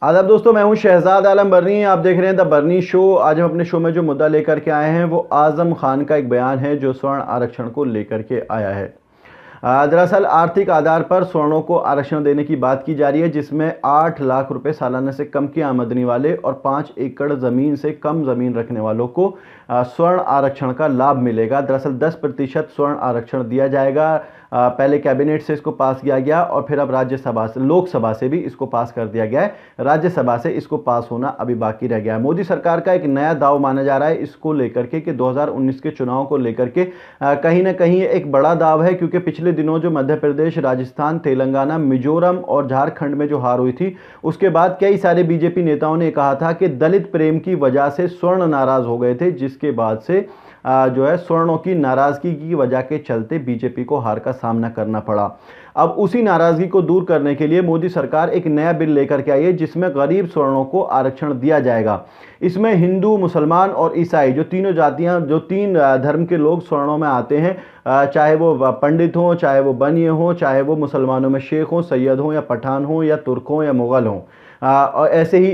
आदाब दोस्तों, मैं हूं शहजाद आलम बरनी। आप देख रहे हैं द बरनी शो। आज हम अपने शो में जो मुद्दा लेकर के आए हैं वो आज़म खान का एक बयान है जो स्वर्ण आरक्षण को लेकर के आया है। दरअसल आर्थिक आधार पर स्वर्णों को आरक्षण देने की बात की जा रही है, जिसमें 8 लाख रुपए सालाना से कम की आमदनी वाले और 5 एकड़ ज़मीन से कम ज़मीन रखने वालों को स्वर्ण आरक्षण का लाभ मिलेगा। दरअसल 10% स्वर्ण आरक्षण दिया जाएगा। पहले कैबिनेट से इसको पास किया गया और फिर अब राज्यसभा से, लोकसभा से भी इसको पास कर दिया गया है। राज्यसभा से इसको पास होना अभी बाकी रह गया है। मोदी सरकार का एक नया दाव माना जा रहा है इसको लेकर के कि 2019 के चुनाव को लेकर के कहीं ना कहीं एक बड़ा दाव है, क्योंकि पिछले दिनों जो मध्य प्रदेश, राजस्थान, तेलंगाना, मिजोरम और झारखंड में जो हार हुई थी, उसके बाद कई सारे बीजेपी नेताओं ने कहा था कि दलित प्रेम की वजह से स्वर्ण नाराज हो गए थे, जिसके बाद से जो है स्वर्णों की नाराजगी की वजह के चलते बीजेपी को हार का सामना करना पड़ा। अब उसी नाराजगी को दूर करने के लिए मोदी सरकार एक नया बिल लेकर के आई है, जिसमें गरीब स्वर्णों को आरक्षण दिया जाएगा। इसमें हिंदू, मुसलमान और ईसाई, जो तीनों जातियां, जो तीन धर्म के लोग स्वर्णों में आते हैं, चाहे वो पंडित हों, चाहे वो बनिए हों, चाहे वो मुसलमानों में शेख हों, सैयद हों या पठान हों या तुर्क हों या मुग़ल हों, और ऐसे ही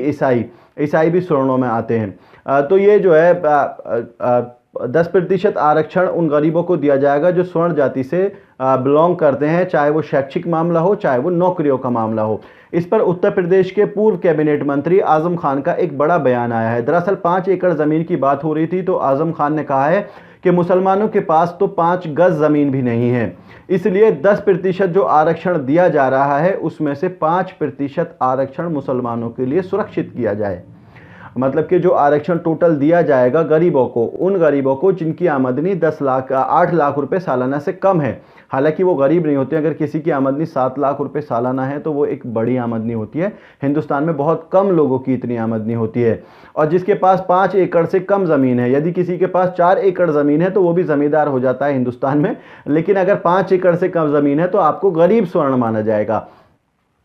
ईसाई भी स्वर्णों में आते हैं। तो ये जो है 10% आरक्षण उन गरीबों को दिया जाएगा जो स्वर्ण जाति से बिलोंग करते हैं, चाहे वो शैक्षिक मामला हो, चाहे वो नौकरियों का मामला हो। इस पर उत्तर प्रदेश के पूर्व कैबिनेट मंत्री आजम खान का एक बड़ा बयान आया है। दरअसल 5 एकड़ जमीन की बात हो रही थी, तो आजम खान ने कहा है कि मुसलमानों के पास तो 5 गज जमीन भी नहीं है, इसलिए 10% जो आरक्षण दिया जा रहा है उसमें से 5% आरक्षण मुसलमानों के लिए सुरक्षित किया जाए। मतलब कि जो आरक्षण टोटल दिया जाएगा गरीबों को, उन गरीबों को जिनकी आमदनी 8 लाख रुपए सालाना से कम है। हालांकि वो गरीब नहीं होते। अगर किसी की आमदनी 7 लाख रुपए सालाना है तो वो एक बड़ी आमदनी होती है। हिंदुस्तान में बहुत कम लोगों की इतनी आमदनी होती है। और जिसके पास 5 एकड़ से कम ज़मीन है, यदि किसी के पास 4 एकड़ ज़मीन है तो वो भी ज़मींदार हो जाता है हिंदुस्तान में। लेकिन अगर 5 एकड़ से कम ज़मीन है तो आपको गरीब स्वर्ण माना जाएगा।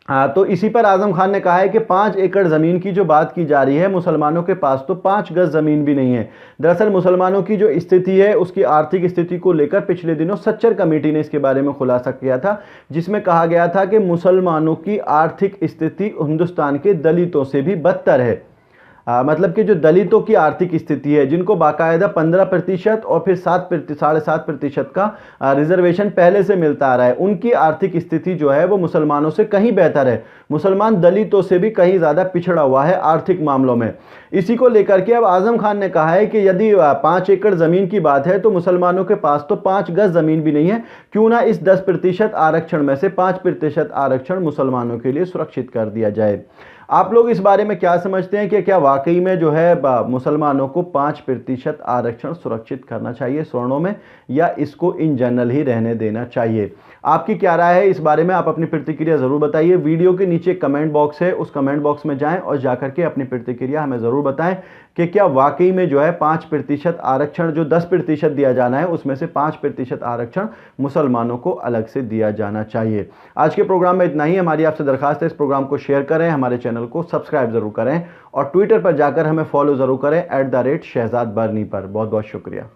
तो इसी पर आजम खान ने कहा है कि 5 एकड़ जमीन की जो बात की जा रही है, मुसलमानों के पास तो 5 गज जमीन भी नहीं है। दरअसल मुसलमानों की जो स्थिति है, उसकी आर्थिक स्थिति को लेकर पिछले दिनों सच्चर कमेटी ने इसके बारे में खुलासा किया था, जिसमें कहा गया था कि मुसलमानों की आर्थिक स्थिति हिंदुस्तान के दलितों से भी बदतर है। मतलब कि जो दलितों की आर्थिक स्थिति है, जिनको बाकायदा 15% और फिर 7.5% का रिजर्वेशन पहले से मिलता आ रहा है, उनकी आर्थिक स्थिति जो है वो मुसलमानों से कहीं बेहतर है। मुसलमान दलितों से भी कहीं ज़्यादा पिछड़ा हुआ है आर्थिक मामलों में। इसी को लेकर के अब आजम खान ने कहा है कि यदि 5 एकड़ ज़मीन की बात है तो मुसलमानों के पास तो 5 गज ज़मीन भी नहीं है, क्यों ना इस 10% आरक्षण में से 5% आरक्षण मुसलमानों के लिए सुरक्षित कर दिया जाए। आप लोग इस बारे में क्या समझते हैं कि क्या वाकई में जो है मुसलमानों को 5% आरक्षण सुरक्षित करना चाहिए स्वर्णों में, या इसको इन जनरल ही रहने देना चाहिए? आपकी क्या राय है इस बारे में? आप अपनी प्रतिक्रिया ज़रूर बताइए। वीडियो के नीचे कमेंट बॉक्स है, उस कमेंट बॉक्स में जाएं और जाकर के अपनी प्रतिक्रिया हमें ज़रूर बताएं कि क्या वाकई में जो है 5% आरक्षण, जो 10% दिया जाना है उसमें से 5% आरक्षण मुसलमानों को अलग से दिया जाना चाहिए। आज के प्रोग्राम में इतना ही। हमारी आपसे दरखास्त है, इस प्रोग्राम को शेयर करें, हमारे चैनल को सब्सक्राइब ज़रूर करें और ट्विटर पर जाकर हमें फॉलो ज़रूर करें @शहजाद बरनी पर। बहुत बहुत शुक्रिया।